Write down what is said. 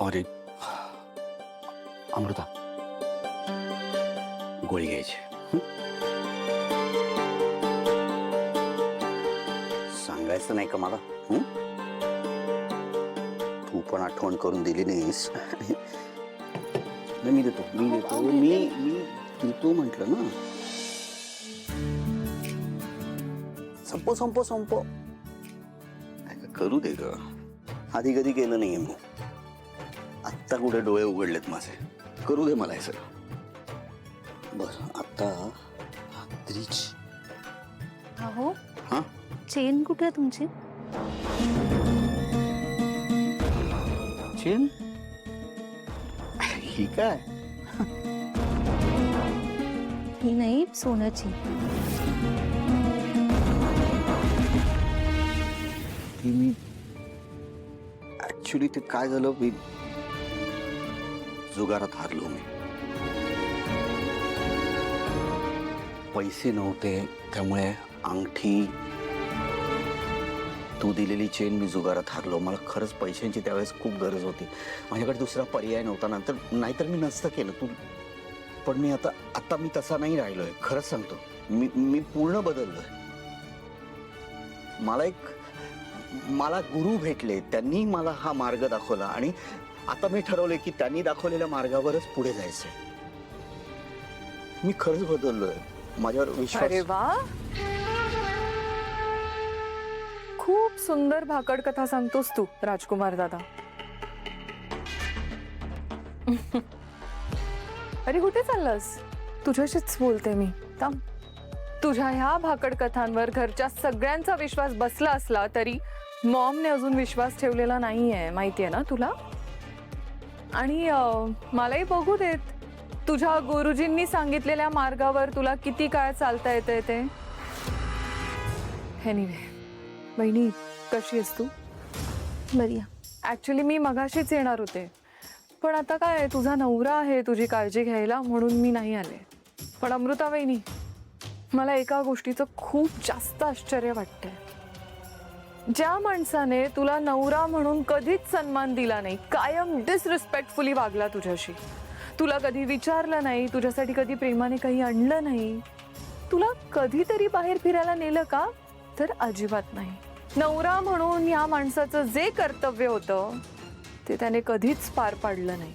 अरे अमृता, गोळी घ्यायची. सांगायचं नाही का मला? तू पण आठवण करून दिली नाहीस. मी देतो म्हटलं ना. संपो करू दे ग. आधी कधी केलं नाहीये मी. आत्ता कुठे डोळे उघडलेत माझे. करू दे मला हे सगळं. बर आता रात्रीच. अहो हा चेन कुठे आहे तुमची? चेन ही काय? ही नाही, सोन्याची. ती मी ऍक्च्युली ते काय झालं, मी जुगारात हारलो. मी पैसे नव्हते त्यामुळे अंगठी, तू दिलेली चेन मी जुगारात हारलो. मला खरंच पैशांची त्यावेळेस खूप गरज होती. माझ्याकडे दुसरा पर्याय नव्हता. नाहीतर मी नसतं केलं. तू पण मी आता मी तसा नाही राहिलोय. खरंच सांगतो, मी पूर्ण बदललोय. मला गुरु भेटले. त्यांनी मला हा मार्ग दाखवला आणि आता मी ठरवले की त्यांनी दाखवलेल्या मार्गावरच पुढे जायचंय. मी खरंच बदललोय. माझ्यावर विश्वास. अरे वा, खूप सुंदर भाकड कथा सांगतोस तू राजकुमार दादा. अरे कुठे चाललास? तुझ्याशीच बोलते मी. थांब. तुझ्या ह्या भाकड कथांवर घरच्या सगळ्यांचा विश्वास बसला असला तरी मॉमने अजून विश्वास ठेवलेला नाहीये, माहितीये ना तुला. आणि मलाही बघू देत तुझ्या गुरुजींनी सांगितलेल्या मार्गावर तुला किती काळ चालता येते ते. एनिवे बहिणी, कशी आहेस तू? बरी. ऍक्च्युली मी मगाशीच येणार होते, पण आता काय, तुझा नवरा आहे तुझी काळजी घ्यायला, म्हणून मी नाही आले. पण अमृता वहिनी, मला एका गोष्टीचं खूप जास्त आश्चर्य वाटतंय. ज्या माणसाने तुला नवरा म्हणून कधीच सन्मान दिला नाही, कायम डिसरिस्पेक्टफुली वागला तुझ्याशी, तुला कधी विचारलं नाही, तुझ्यासाठी कधी प्रेमाने काही आणलं नाही, तुला कधीतरी बाहेर फिरायला नेलं का? तर अजिबात नाही. नवरा म्हणून या माणसाचं जे कर्तव्य होतं ते त्याने कधीच पार पाडलं नाही.